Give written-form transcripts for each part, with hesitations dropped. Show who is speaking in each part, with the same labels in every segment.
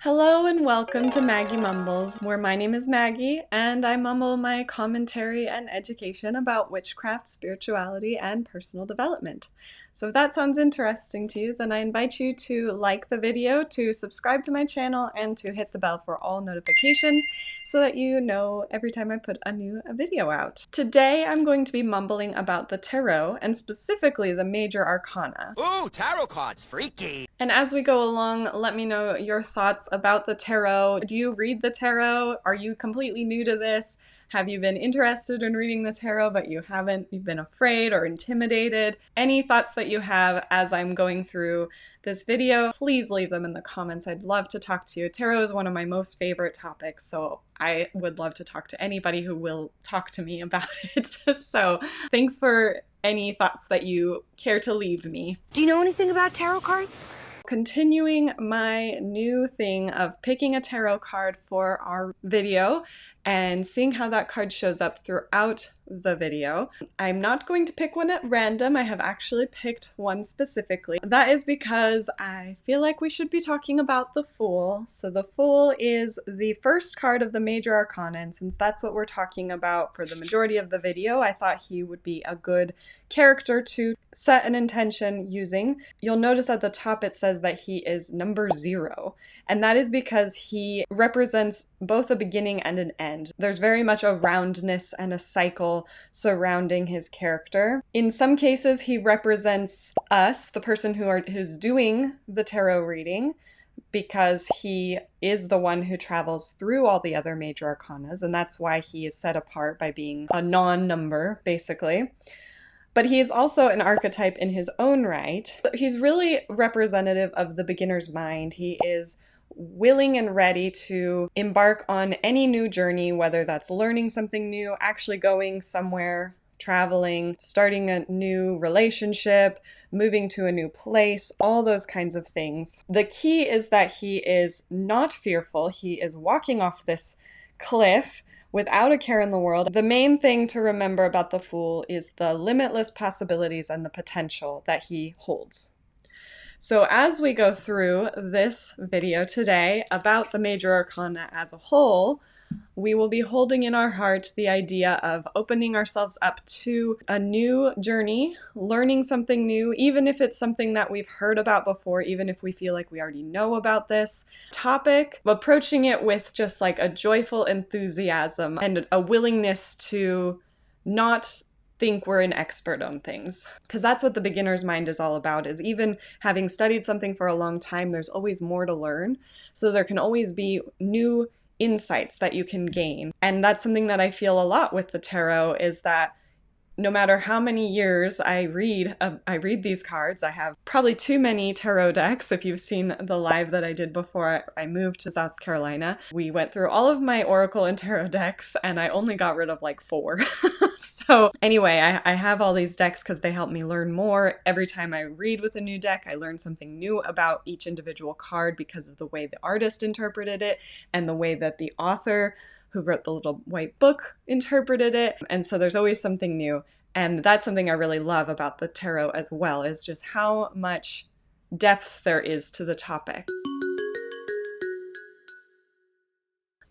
Speaker 1: Hello and welcome to Maggie Mumbles, where my name is Maggie and I mumble my commentary and education about witchcraft, spirituality, and personal development. So if that sounds interesting to you, then I invite you to like the video, to subscribe to my channel, and to hit the bell for all notifications so that you know every time I put a new video out. Today I'm going to be mumbling about the tarot, and specifically the Major Arcana.
Speaker 2: Ooh, tarot cards, freaky!
Speaker 1: And as we go along, let me know your thoughts about the tarot. Do you read the tarot? Are you completely new to this? Have you been interested in reading the tarot, but you haven't? You've been afraid or intimidated? Any thoughts that you have as I'm going through this video, please leave them in the comments. I'd love to talk to you. Tarot is one of my most favorite topics, so I would love to talk to anybody who will talk to me about it. So thanks for any thoughts that you care to leave me.
Speaker 3: Do you know anything about tarot cards?
Speaker 1: Continuing my new thing of picking a tarot card for our video and seeing how that card shows up throughout the video. I'm not going to pick one at random. I have actually picked one specifically. That is because I feel like we should be talking about the Fool. So the Fool is the first card of the Major Arcana, and since that's what we're talking about for the majority of the video, I thought he would be a good character to set an intention using. You'll notice at the top it says that he is number 0, and that is because he represents both a beginning and an end. There's very much a roundness and a cycle surrounding his character. In some cases, he represents us, the person who's doing the tarot reading, because he is the one who travels through all the other major arcanas, and that's why he is set apart by being a non-number, basically. But he is also an archetype in his own right. He's really representative of the beginner's mind. He is willing and ready to embark on any new journey, whether that's learning something new, actually going somewhere, traveling, starting a new relationship, moving to a new place, all those kinds of things. The key is that he is not fearful. He is walking off this cliff without a care in the world. The main thing to remember about the Fool is the limitless possibilities and the potential that he holds. So as we go through this video today about the Major Arcana as a whole, we will be holding in our heart the idea of opening ourselves up to a new journey, learning something new, even if it's something that we've heard about before, even if we feel like we already know about this topic, approaching it with just like a joyful enthusiasm and a willingness to not think we're an expert on things. Because that's what the beginner's mind is all about, is even having studied something for a long time, there's always more to learn. So there can always be new insights that you can gain. And that's something that I feel a lot with the tarot, is that no matter how many years I read these cards, I have probably too many tarot decks. If you've seen the live that I did before I moved to South Carolina, we went through all of my oracle and tarot decks and I only got rid of like 4. So anyway, I have all these decks because they help me learn more. Every time I read with a new deck, I learn something new about each individual card because of the way the artist interpreted it and the way that the author who wrote the little white book interpreted it. And so there's always something new. And that's something I really love about the tarot as well, is just how much depth there is to the topic.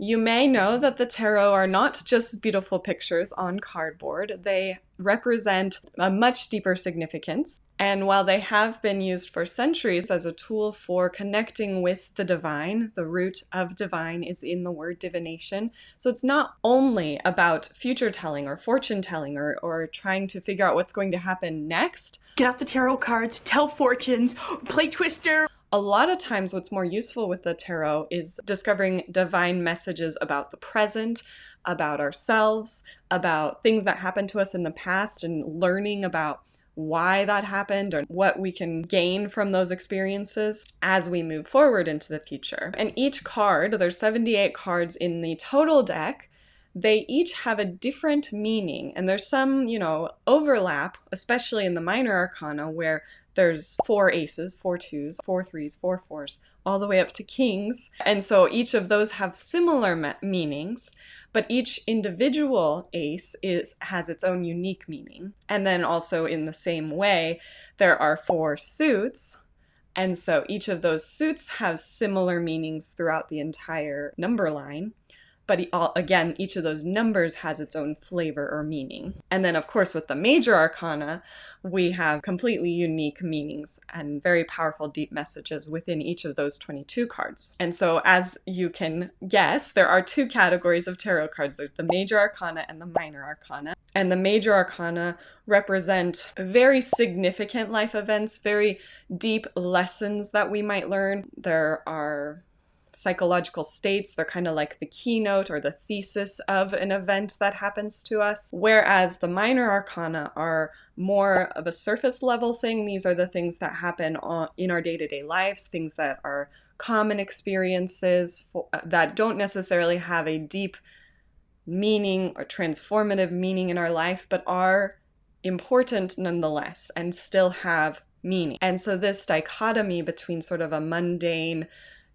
Speaker 1: You may know that the tarot are not just beautiful pictures on cardboard. They represent a much deeper significance. And while they have been used for centuries as a tool for connecting with the divine, the root of divine is in the word divination. So it's not only about future telling or fortune telling or trying to figure out what's going to happen next.
Speaker 3: Get out the tarot cards, tell fortunes, play Twister.
Speaker 1: A lot of times what's more useful with the tarot is discovering divine messages about the present, about ourselves, about things that happened to us in the past, and learning about why that happened or what we can gain from those experiences as we move forward into the future. And each card, there's 78 cards in the total deck, they each have a different meaning. And there's some, overlap, especially in the minor arcana, where there's 4 aces, 4 twos, 4 threes, 4 fours, all the way up to kings. And so each of those have similar meanings, but each individual ace has its own unique meaning. And then also in the same way, there are 4 suits And so each of those suits has similar meanings throughout the entire number line. But again, each of those numbers has its own flavor or meaning. And then, of course, with the Major Arcana, we have completely unique meanings and very powerful, deep messages within each of those 22 cards. And so, as you can guess, there are two categories of tarot cards. There's the Major Arcana and the Minor Arcana. And the Major Arcana represent very significant life events, very deep lessons that we might learn. There are psychological states. They're kind of like the keynote or the thesis of an event that happens to us. Whereas the Minor Arcana are more of a surface level thing. These are the things that happen in our day-to-day lives, things that are common experiences that don't necessarily have a deep meaning or transformative meaning in our life, but are important nonetheless and still have meaning. And so this dichotomy between sort of a mundane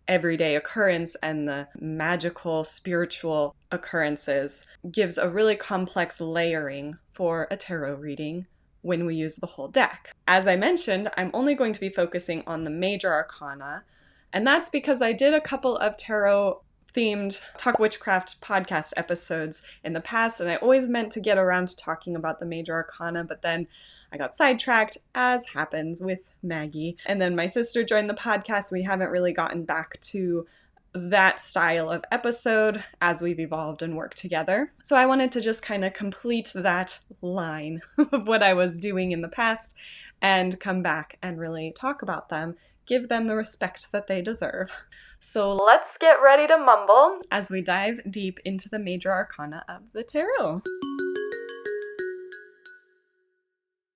Speaker 1: everyday occurrence and the magical spiritual occurrences gives a really complex layering for a tarot reading when we use the whole deck. As I mentioned, I'm only going to be focusing on the Major Arcana, and that's because I did a couple of tarot themed Talk Witchcraft podcast episodes in the past, and I always meant to get around to talking about the Major Arcana, but then I got sidetracked, as happens with Maggie. And then my sister joined the podcast. We haven't really gotten back to that style of episode as we've evolved and worked together. So I wanted to just kind of complete that line of what I was doing in the past and come back and really talk about them, give them the respect that they deserve. So let's get ready to mumble as we dive deep into the Major Arcana of the tarot.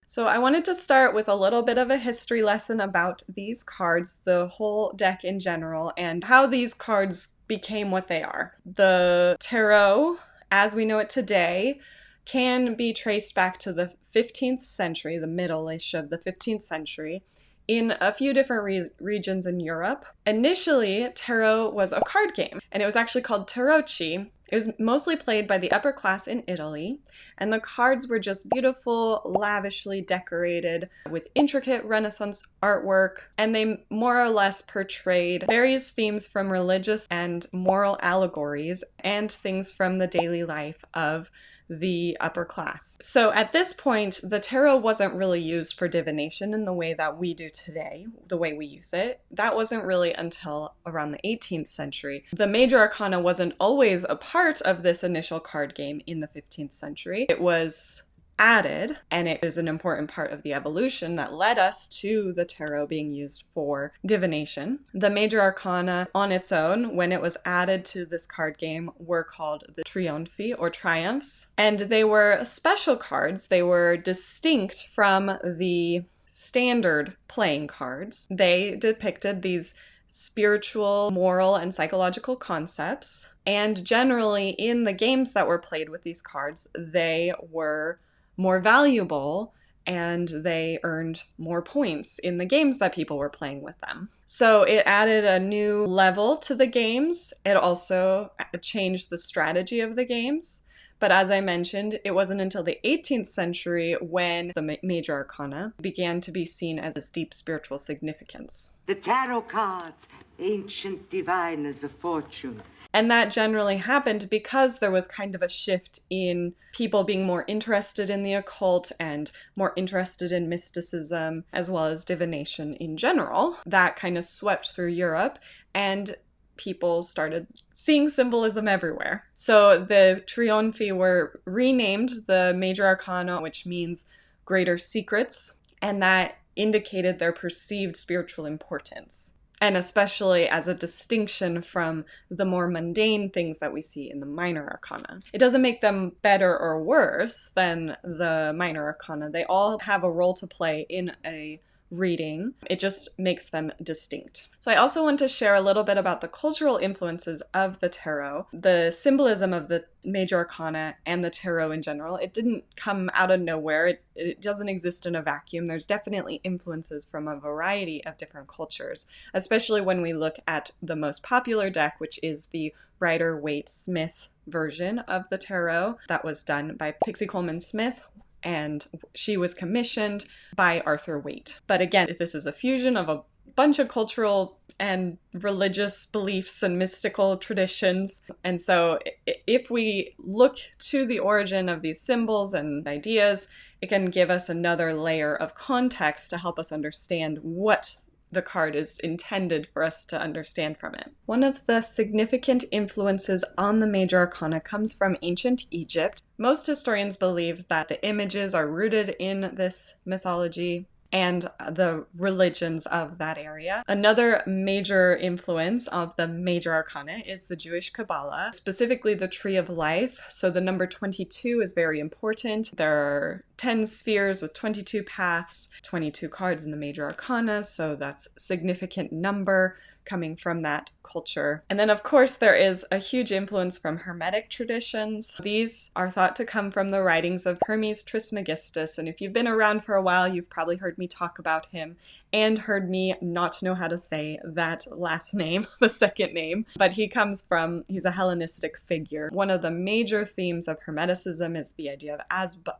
Speaker 1: So I wanted to start with a little bit of a history lesson about these cards, the whole deck in general, and how these cards became what they are. The tarot, as we know it today, can be traced back to the 15th century, the middle-ish of the 15th century, in a few different regions in Europe. Initially, tarot was a card game, and it was actually called tarocchi. It was mostly played by the upper class in Italy, and the cards were just beautiful, lavishly decorated with intricate Renaissance artwork, and they more or less portrayed various themes from religious and moral allegories and things from the daily life of the upper class. So at this point, the tarot wasn't really used for divination in the way that we do today, the way we use it. That wasn't really until around the 18th century. The Major Arcana wasn't always a part of this initial card game in the 15th century. It was added, and it is an important part of the evolution that led us to the tarot being used for divination. The Major Arcana on its own, when it was added to this card game, were called the Trionfi or Triumphs, and they were special cards. They were distinct from the standard playing cards. They depicted these spiritual, moral, and psychological concepts, and generally in the games that were played with these cards, they were more valuable and they earned more points in the games that people were playing with them. So it added a new level to the games. It also changed the strategy of the games. But as I mentioned, it wasn't until the 18th century when the Major Arcana began to be seen as its deep spiritual significance.
Speaker 4: The tarot cards, ancient diviners of fortune.
Speaker 1: And that generally happened because there was kind of a shift in people being more interested in the occult and more interested in mysticism, as well as divination in general. That kind of swept through Europe, and people started seeing symbolism everywhere. So the Trionfi were renamed the Major Arcana, which means greater secrets, and that indicated their perceived spiritual importance. And especially as a distinction from the more mundane things that we see in the Minor Arcana. It doesn't make them better or worse than the Minor Arcana. They all have a role to play in a reading. It just makes them distinct. So I also want to share a little bit about the cultural influences of the tarot, the symbolism of the Major Arcana and the tarot in general. It didn't come out of nowhere. It doesn't exist in a vacuum. There's definitely influences from a variety of different cultures, especially when we look at the most popular deck, which is the Rider-Waite-Smith version of the tarot that was done by Pixie Coleman Smith, and she was commissioned by Arthur Waite. But again, this is a fusion of a bunch of cultural and religious beliefs and mystical traditions. And so if we look to the origin of these symbols and ideas, it can give us another layer of context to help us understand what the card is intended for us to understand from it. One of the significant influences on the Major Arcana comes from ancient Egypt. Most historians believe that the images are rooted in this mythology and the religions of that area. Another major influence of the Major Arcana is the Jewish Kabbalah, specifically the Tree of Life. So the number 22 is very important. There are 10 spheres with 22 paths, 22 cards in the Major Arcana, so that's a significant number coming from that culture. And then of course there is a huge influence from Hermetic traditions. These are thought to come from the writings of Hermes Trismegistus, and if you've been around for a while, you've probably heard me talk about him and heard me not know how to say that last name, the second name, but he's a Hellenistic figure. One of the major themes of Hermeticism is the idea of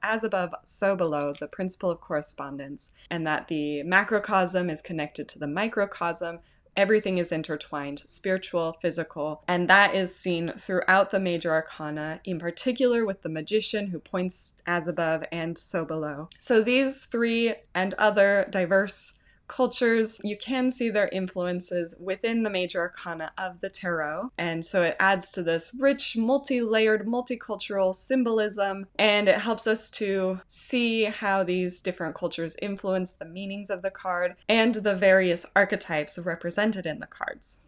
Speaker 1: as above, so below, the principle of correspondence, and that the macrocosm is connected to the microcosm. Everything is intertwined, spiritual, physical, and that is seen throughout the Major Arcana, in particular with the magician who points as above and so below. So these three and other diverse cultures, you can see their influences within the Major Arcana of the tarot, and so it adds to this rich, multi-layered, multicultural symbolism, and it helps us to see how these different cultures influence the meanings of the card and the various archetypes represented in the cards.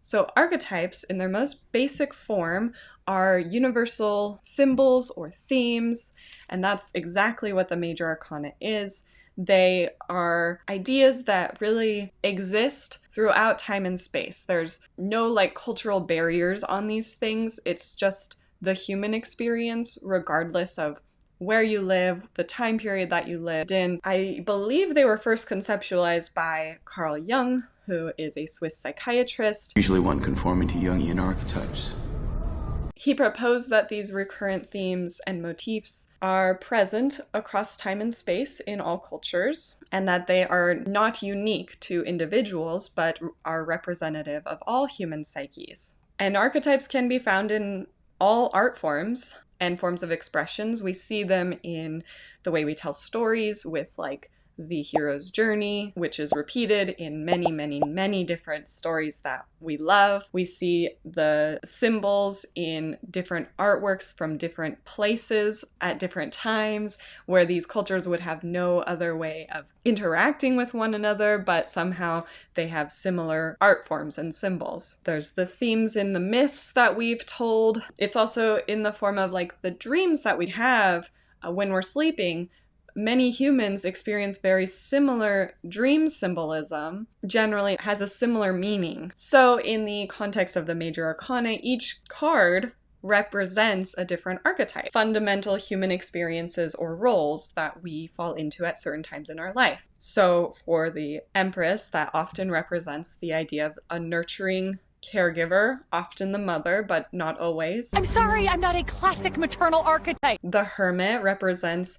Speaker 1: So archetypes, in their most basic form, are universal symbols or themes, and that's exactly what the Major Arcana is. They are ideas that really exist throughout time and space. There's no cultural barriers on these things. It's just the human experience, regardless of where you live, the time period that you lived in. I believe they were first conceptualized by Carl Jung, who is a Swiss psychiatrist.
Speaker 5: Usually one conforming to Jungian archetypes.
Speaker 1: He proposed that these recurrent themes and motifs are present across time and space in all cultures, and that they are not unique to individuals, but are representative of all human psyches. And archetypes can be found in all art forms and forms of expressions. We see them in the way we tell stories with the hero's journey, which is repeated in many, many, many different stories that we love. We see the symbols in different artworks from different places at different times, where these cultures would have no other way of interacting with one another, but somehow they have similar art forms and symbols. There's the themes in the myths that we've told. It's also in the form of the dreams that we have when we're sleeping. Many humans experience very similar dream symbolism, generally has a similar meaning. So in the context of the Major Arcana, each card represents a different archetype, fundamental human experiences or roles that we fall into at certain times in our life. So for the Empress, that often represents the idea of a nurturing caregiver, often the mother, but not always.
Speaker 6: I'm sorry, I'm not a classic maternal archetype.
Speaker 1: The Hermit represents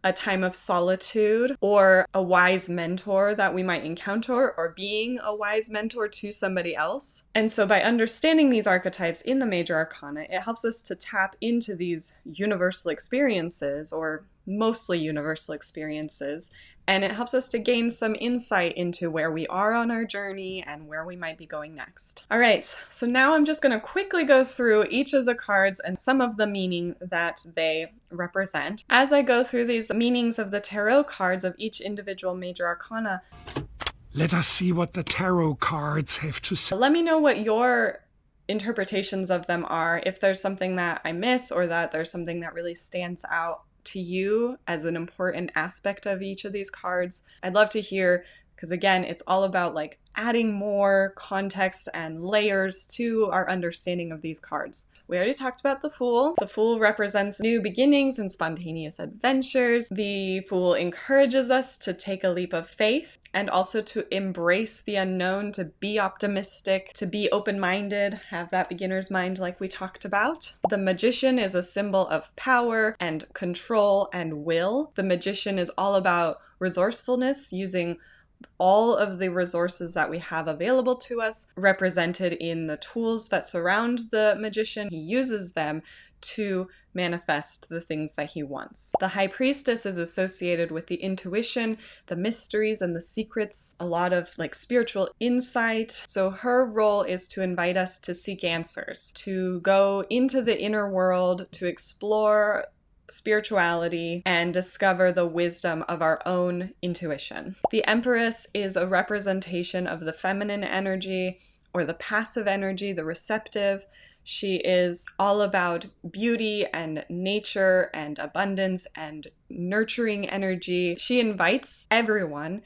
Speaker 1: a time of solitude or a wise mentor that we might encounter, or being a wise mentor to somebody else. And so by understanding these archetypes in the Major Arcana, it helps us to tap into these universal experiences, or mostly universal experiences, and it helps us to gain some insight into where we are on our journey and where we might be going next. All right, so now I'm just going to quickly go through each of the cards and some of the meaning that they represent. As I go through these meanings of the tarot cards of each individual Major Arcana,
Speaker 7: let us see what the tarot cards have to say.
Speaker 1: let me know what your interpretations of them are, if there's something that I miss or that there's something that really stands out to you as an important aspect of each of these cards. I'd love to hear, because again, it's all about adding more context and layers to our understanding of these cards. We already talked about the Fool. The Fool represents new beginnings and spontaneous adventures. The Fool encourages us to take a leap of faith and also to embrace the unknown, to be optimistic, to be open-minded, have that beginner's mind like we talked about. The Magician is a symbol of power and control and will. The Magician is all about resourcefulness, using all of the resources that we have available to us, represented in the tools that surround the magician. He uses them to manifest the things that he wants. The High Priestess is associated with the intuition, the mysteries, and the secrets, a lot of like spiritual insight. So her role is to invite us to seek answers, to go into the inner world, to explore spirituality and discover the wisdom of our own intuition. The Empress is a representation of the feminine energy or the passive energy, the receptive. She is all about beauty and nature and abundance and nurturing energy. She invites everyone,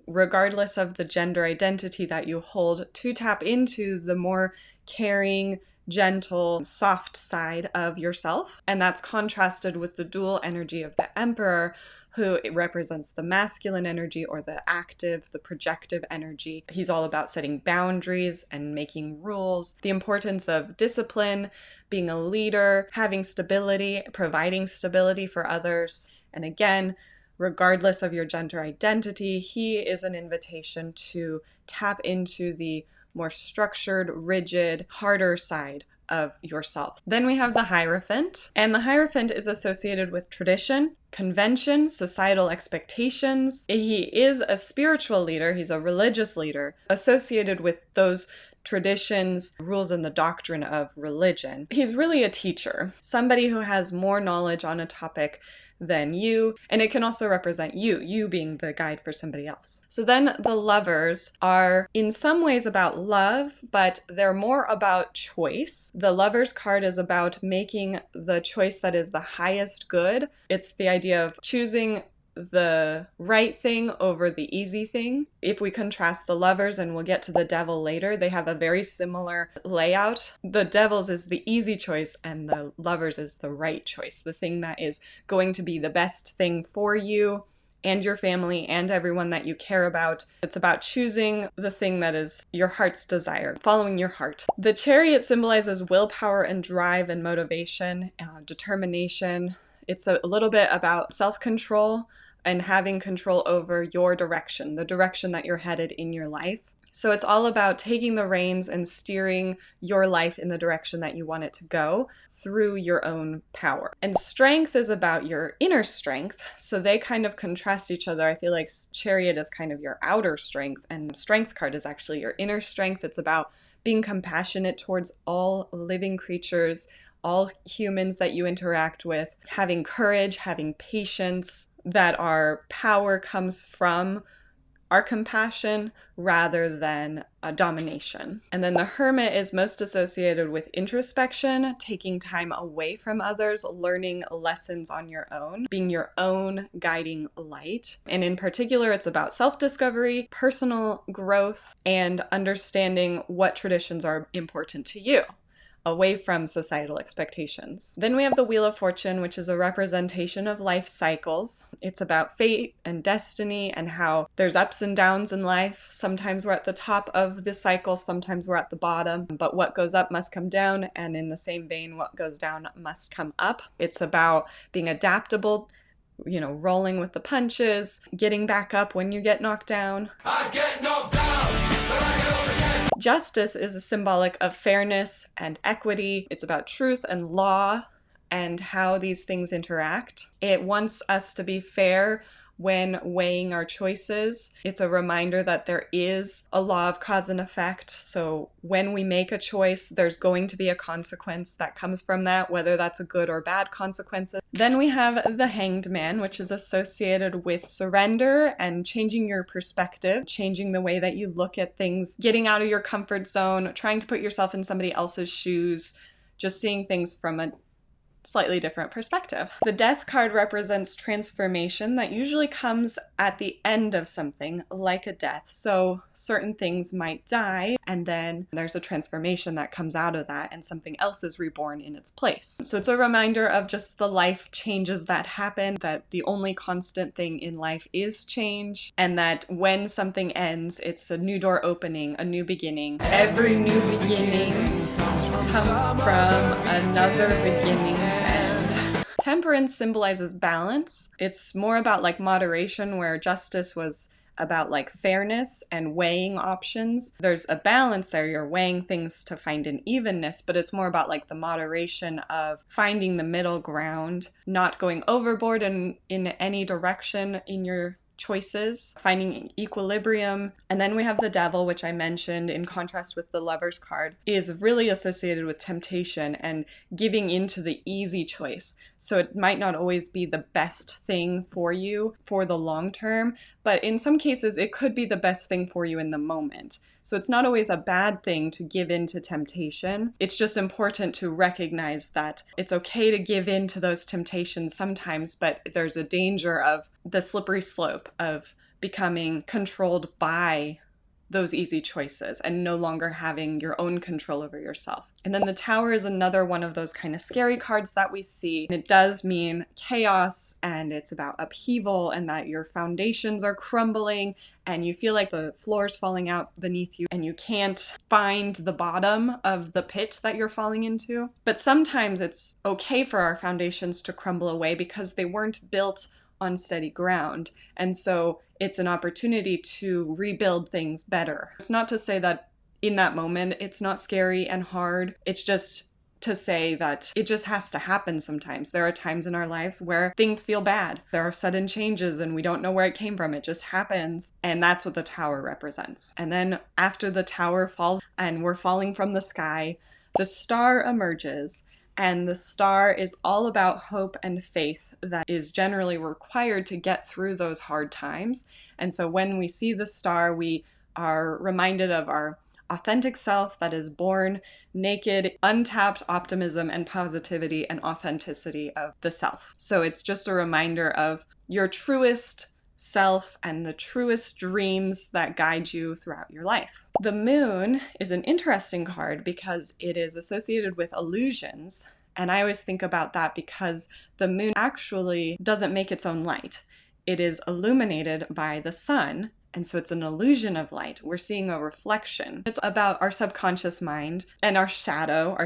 Speaker 1: regardless of the gender identity that you hold, to tap into the more caring, gentle, soft side of yourself. And that's contrasted with the dual energy of the Emperor, who represents the masculine energy or the active, the projective energy. He's all about setting boundaries and making rules, the importance of discipline, being a leader, having stability, providing stability for others. And again, regardless of your gender identity, he is an invitation to tap into the more structured, rigid, harder side of yourself. Then we have the Hierophant, and the Hierophant is associated with tradition, convention, societal expectations. He is a spiritual leader, he's a religious leader, associated with those traditions, rules, and the doctrine of religion. He's really a teacher, somebody who has more knowledge on a topic than you, and it can also represent you being the guide for somebody else. So then the Lovers are in some ways about love, but they're more about choice. The Lovers card is about making the choice that is the highest good. It's the idea of choosing the right thing over the easy thing. If we contrast the Lovers, and we'll get to the Devil later, they have a very similar layout. The Devil's is the easy choice and the Lovers is the right choice, the thing that is going to be the best thing for you and your family and everyone that you care about. It's about choosing the thing that is your heart's desire, following your heart. The Chariot symbolizes willpower and drive and motivation, determination. It's a little bit about self-control and having control over your direction, the direction that you're headed in your life. So it's all about taking the reins and steering your life in the direction that you want it to go through your own power. And Strength is about your inner strength. So they kind of contrast each other. I feel like Chariot is kind of your outer strength, and Strength card is actually your inner strength. It's about being compassionate towards all living creatures, all humans that you interact with, having courage, having patience, that our power comes from our compassion rather than a domination. And then the Hermit is most associated with introspection, taking time away from others, learning lessons on your own, being your own guiding light. And in particular, it's about self-discovery, personal growth, and understanding what traditions are important to you, away from societal expectations. Then we have the Wheel of Fortune, which is a representation of life cycles. It's about fate and destiny and how there's ups and downs in life. Sometimes we're at the top of the cycle, sometimes we're at the bottom, but what goes up must come down, and in the same vein, what goes down must come up. It's about being adaptable, rolling with the punches, getting back up when you get knocked down. I get knocked down, but I get up again. Justice is a symbolic of fairness and equity. It's about truth and law and how these things interact. It wants us to be fair when weighing our choices. It's a reminder that there is a law of cause and effect. So when we make a choice, there's going to be a consequence that comes from that, whether that's a good or bad consequence. Then we have the Hanged Man, which is associated with surrender and changing your perspective, changing the way that you look at things, getting out of your comfort zone, trying to put yourself in somebody else's shoes, just seeing things from a slightly different perspective. The Death card represents transformation that usually comes at the end of something, like a death. So certain things might die, and then there's a transformation that comes out of that, and something else is reborn in its place. So it's a reminder of just the life changes that happen, that the only constant thing in life is change, and that when something ends, it's a new door opening, a new beginning. Every new beginning comes from another beginning's end. Temperance symbolizes balance. It's more about like moderation, where justice was about like fairness and weighing options. There's a balance there. You're weighing things to find an evenness, but it's more about like the moderation of finding the middle ground, not going overboard in any direction in your choices, finding equilibrium. And then we have the Devil, which I mentioned in contrast with the Lover's card, is really associated with temptation and giving into the easy choice. So it might not always be the best thing for you for the long term, but in some cases it could be the best thing for you in the moment. So it's not always a bad thing to give in to temptation. It's just important to recognize that it's okay to give in to those temptations sometimes, but there's a danger of the slippery slope of becoming controlled by those easy choices and no longer having your own control over yourself. And then the Tower is another one of those kind of scary cards that we see. It does mean chaos, and it's about upheaval, and that your foundations are crumbling and you feel like the floor is falling out beneath you and you can't find the bottom of the pit that you're falling into. But sometimes it's okay for our foundations to crumble away because they weren't built on steady ground. And so it's an opportunity to rebuild things better. It's not to say that in that moment it's not scary and hard. It's just to say that it just has to happen sometimes. There are times in our lives where things feel bad. There are sudden changes and we don't know where it came from. It just happens. And that's what the Tower represents. And then after the Tower falls and we're falling from the sky, the star emerges. And the star is all about hope and faith that is generally required to get through those hard times. And so when we see the star, we are reminded of our authentic self that is born naked, untapped optimism and positivity and authenticity of the self. So it's just a reminder of your truest self and the truest dreams that guide you throughout your life. The Moon is an interesting card because it is associated with illusions. And I always think about that because the moon actually doesn't make its own light. It is illuminated by the sun. And so it's an illusion of light. We're seeing a reflection. It's about our subconscious mind and our shadow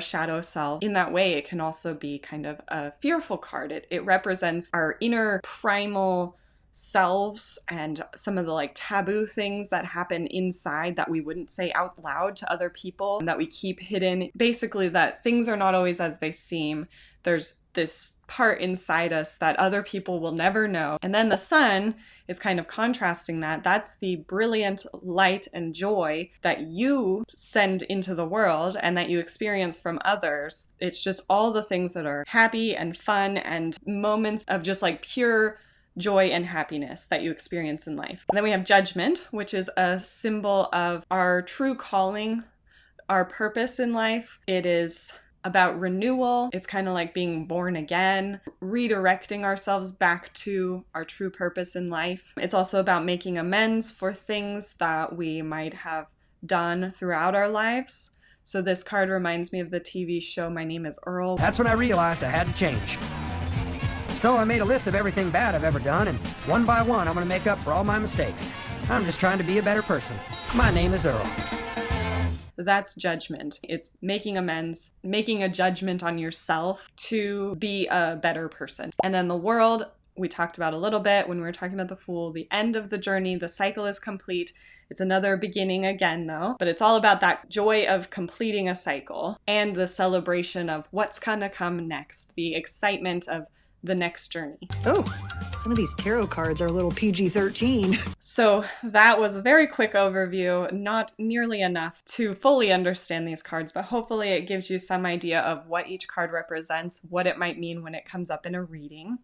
Speaker 1: self. In that way, it can also be kind of a fearful card. It represents our inner primal selves and some of the like taboo things that happen inside that we wouldn't say out loud to other people, that we keep hidden. Basically, that things are not always as they seem. There's this part inside us that other people will never know. And then the sun is kind of contrasting that. That's the brilliant light and joy that you send into the world and that you experience from others. It's just all the things that are happy and fun and moments of just like pure joy and happiness that you experience in life. And then we have Judgment, which is a symbol of our true calling, our purpose in life. It is about renewal. It's kind of like being born again, redirecting ourselves back to our true purpose in life. It's also about making amends for things that we might have done throughout our lives. So this card reminds me of the TV show My Name is Earl.
Speaker 8: That's when I realized I had to change. So I made a list of everything bad I've ever done, and one by one I'm going to make up for all my mistakes. I'm just trying to be a better person. My name is Earl.
Speaker 1: That's judgment. It's making amends, making a judgment on yourself to be a better person. And then the World, we talked about a little bit when we were talking about the Fool, the end of the journey, the cycle is complete. It's another beginning again, though, but it's all about that joy of completing a cycle and the celebration of what's gonna come next, the excitement of the next journey.
Speaker 9: Oh, some of these tarot cards are a little PG-13.
Speaker 1: So that was a very quick overview, not nearly enough to fully understand these cards, but hopefully it gives you some idea of what each card represents, what it might mean when it comes up in a reading.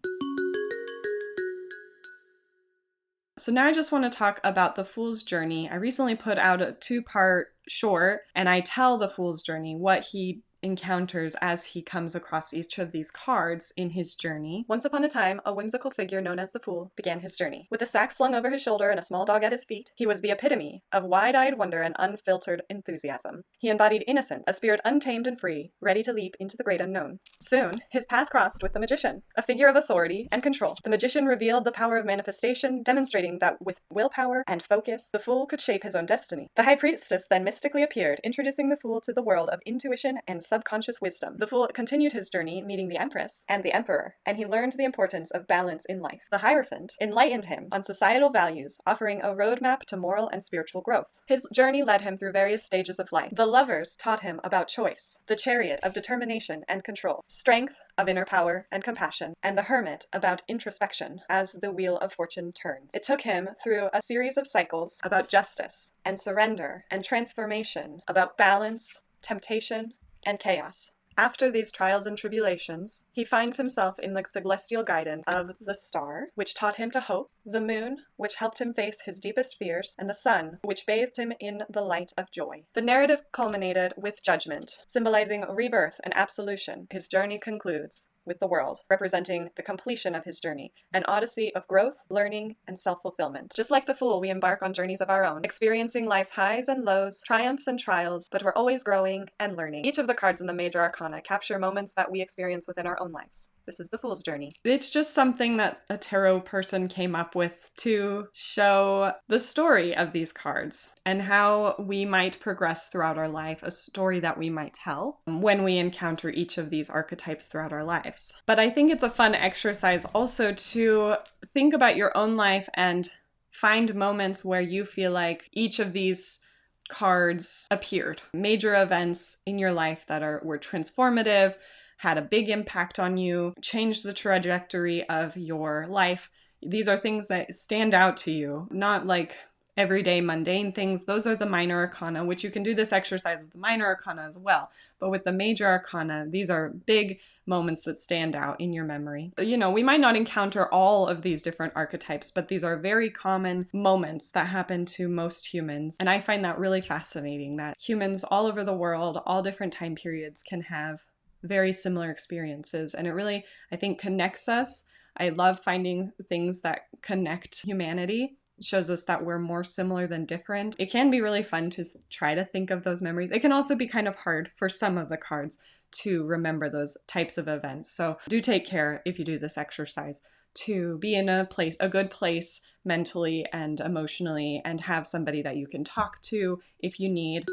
Speaker 1: So now I just want to talk about the Fool's Journey. I recently put out a 2-part short, and I tell the Fool's Journey, what he encounters as he comes across each of these cards in his journey. Once upon a time, a whimsical figure known as the Fool began his journey. With a sack slung over his shoulder and a small dog at his feet, he was the epitome of wide-eyed wonder and unfiltered enthusiasm. He embodied innocence, a spirit untamed and free, ready to leap into the great unknown. Soon, his path crossed with the Magician, a figure of authority and control. The Magician revealed the power of manifestation, demonstrating that with willpower and focus, the Fool could shape his own destiny. The High Priestess then mystically appeared, introducing the Fool to the world of intuition and subconscious wisdom. The Fool continued his journey, meeting the Empress and the Emperor, and he learned the importance of balance in life. The Hierophant enlightened him on societal values, offering a roadmap to moral and spiritual growth. His journey led him through various stages of life. The Lovers taught him about choice, the Chariot of determination and control, strength of inner power and compassion, and the Hermit about introspection as the wheel of fortune turns. It took him through a series of cycles about justice and surrender and transformation, about balance, temptation, and chaos. After these trials and tribulations, he finds himself in the celestial guidance of the star, which taught him to hope, the moon, which helped him face his deepest fears, and the sun, which bathed him in the light of joy. The narrative culminated with judgment, symbolizing rebirth and absolution. His journey concludes with the world, representing the completion of his journey, an odyssey of growth, learning, and self-fulfillment. Just like the Fool, we embark on journeys of our own, experiencing life's highs and lows, triumphs and trials, but we're always growing and learning. Each of the cards in the Major Arcana capture moments that we experience within our own lives. This is the Fool's journey. It's just something that a tarot person came up with to show the story of these cards and how we might progress throughout our life, a story that we might tell when we encounter each of these archetypes throughout our lives. But I think it's a fun exercise also to think about your own life and find moments where you feel like each of these cards appeared. Major events in your life that were transformative, had a big impact on you, changed the trajectory of your life. These are things that stand out to you, not like everyday mundane things. Those are the minor arcana, which you can do this exercise with the minor arcana as well. But with the major arcana, these are big moments that stand out in your memory. You know, we might not encounter all of these different archetypes, but these are very common moments that happen to most humans. And I find that really fascinating that humans all over the world, all different time periods, can have very similar experiences. And it really, I think, connects us. I love finding things that connect humanity. It shows us that we're more similar than different. It can be really fun to try to think of those memories. It can also be kind of hard for some of the cards to remember those types of events. So do take care if you do this exercise to be in a good place mentally and emotionally, and have somebody that you can talk to if you need.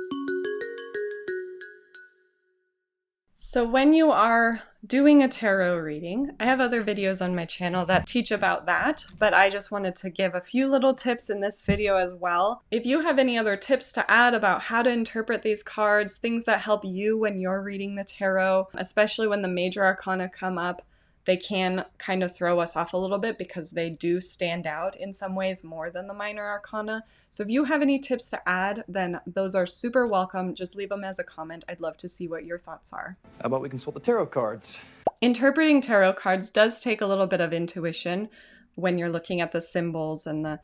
Speaker 1: So when you are doing a tarot reading, I have other videos on my channel that teach about that, but I just wanted to give a few little tips in this video as well. If you have any other tips to add about how to interpret these cards, things that help you when you're reading the tarot, especially when the major arcana come up, they can kind of throw us off a little bit because they do stand out in some ways more than the minor arcana. So if you have any tips to add, then those are super welcome. Just leave them as a comment. I'd love to see what your thoughts are.
Speaker 10: How about we consult the tarot cards?
Speaker 1: Interpreting tarot cards does take a little bit of intuition when you're looking at the symbols and the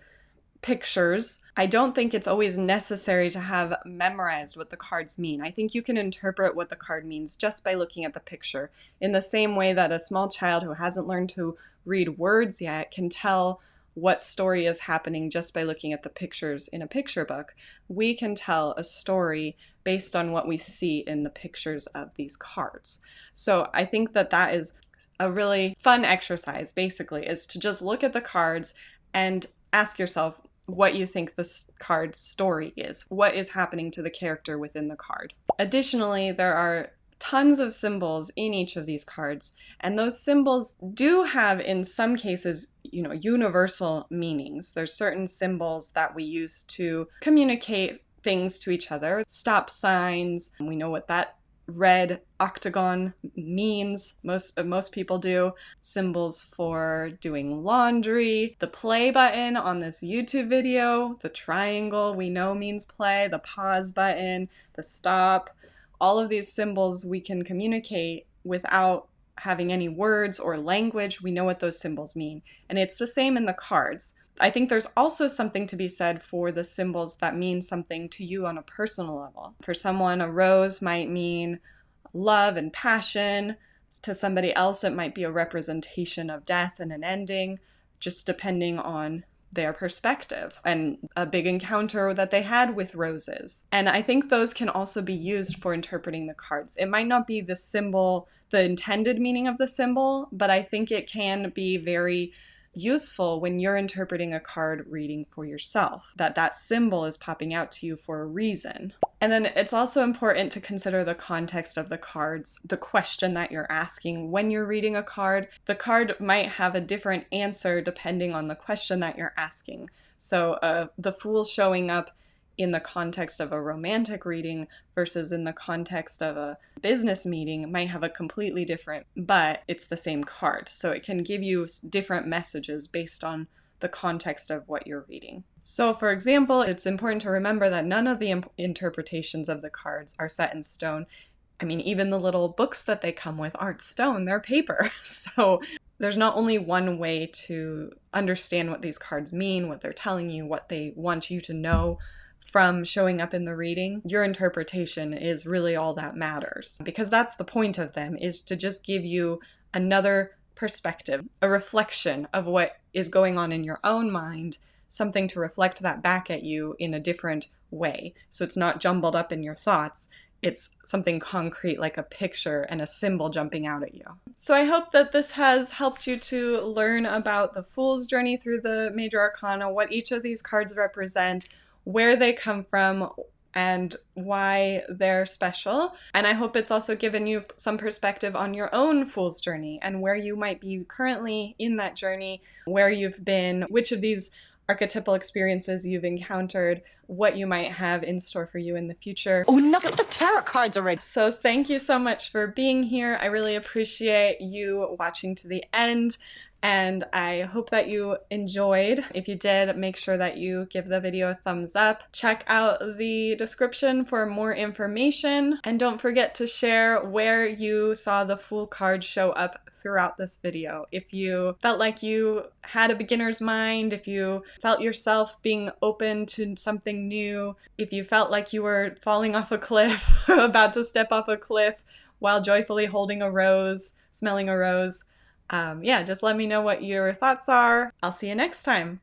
Speaker 1: pictures. I don't think it's always necessary to have memorized what the cards mean. I think you can interpret what the card means just by looking at the picture, in the same way that a small child who hasn't learned to read words yet can tell what story is happening just by looking at the pictures in a picture book. We can tell a story based on what we see in the pictures of these cards. So I think that that is a really fun exercise, basically, is to just look at the cards and ask yourself what you think this card's story is. What is happening to the character within the card? Additionally, there are tons of symbols in each of these cards, and those symbols do have, in some cases, universal meanings. There's certain symbols that we use to communicate things to each other. Stop signs, we know what that red octagon means. Most people do. Symbols for doing laundry, the play button on this YouTube video, the triangle we know means play, the pause button, the stop. All of these symbols we can communicate without having any words or language. We know what those symbols mean. And it's the same in the cards. I think there's also something to be said for the symbols that mean something to you on a personal level. For someone, a rose might mean love and passion. To somebody else, it might be a representation of death and an ending, just depending on their perspective and a big encounter that they had with roses. And I think those can also be used for interpreting the cards. It might not be the symbol, the intended meaning of the symbol, but I think it can be very useful when you're interpreting a card reading for yourself, that symbol is popping out to you for a reason. And then it's also important to consider the context of the cards, the question that you're asking when you're reading a card. The card might have a different answer depending on the question that you're asking. So the Fool showing up in the context of a romantic reading versus in the context of a business meeting might have a completely different, but it's the same card. So it can give you different messages based on the context of what you're reading. So for example, it's important to remember that none of the interpretations of the cards are set in stone. I mean, even the little books that they come with aren't stone, they're paper. So there's not only one way to understand what these cards mean, what they're telling you, what they want you to know from showing up in the reading. Your interpretation is really all that matters, because that's the point of them, is to just give you another perspective, a reflection of what is going on in your own mind, something to reflect that back at you in a different way. So it's not jumbled up in your thoughts. It's something concrete, like a picture and a symbol jumping out at you. So I hope that this has helped you to learn about the Fool's journey through the Major Arcana, what each of these cards represent, where they come from, and why they're special. And I hope it's also given you some perspective on your own Fool's journey and where you might be currently in that journey, where you've been, which of these archetypal experiences you've encountered, what you might have in store for you in the future.
Speaker 6: Oh, look at the tarot cards already.
Speaker 1: So thank you so much for being here. I really appreciate you watching to the end, and I hope that you enjoyed. If you did, make sure that you give the video a thumbs up. Check out the description for more information, and don't forget to share where you saw the Fool card show up throughout this video. If you felt like you had a beginner's mind, if you felt yourself being open to something new, if you felt like you were falling off a cliff, about to step off a cliff while joyfully holding a rose, smelling a rose, yeah, just let me know what your thoughts are. I'll see you next time.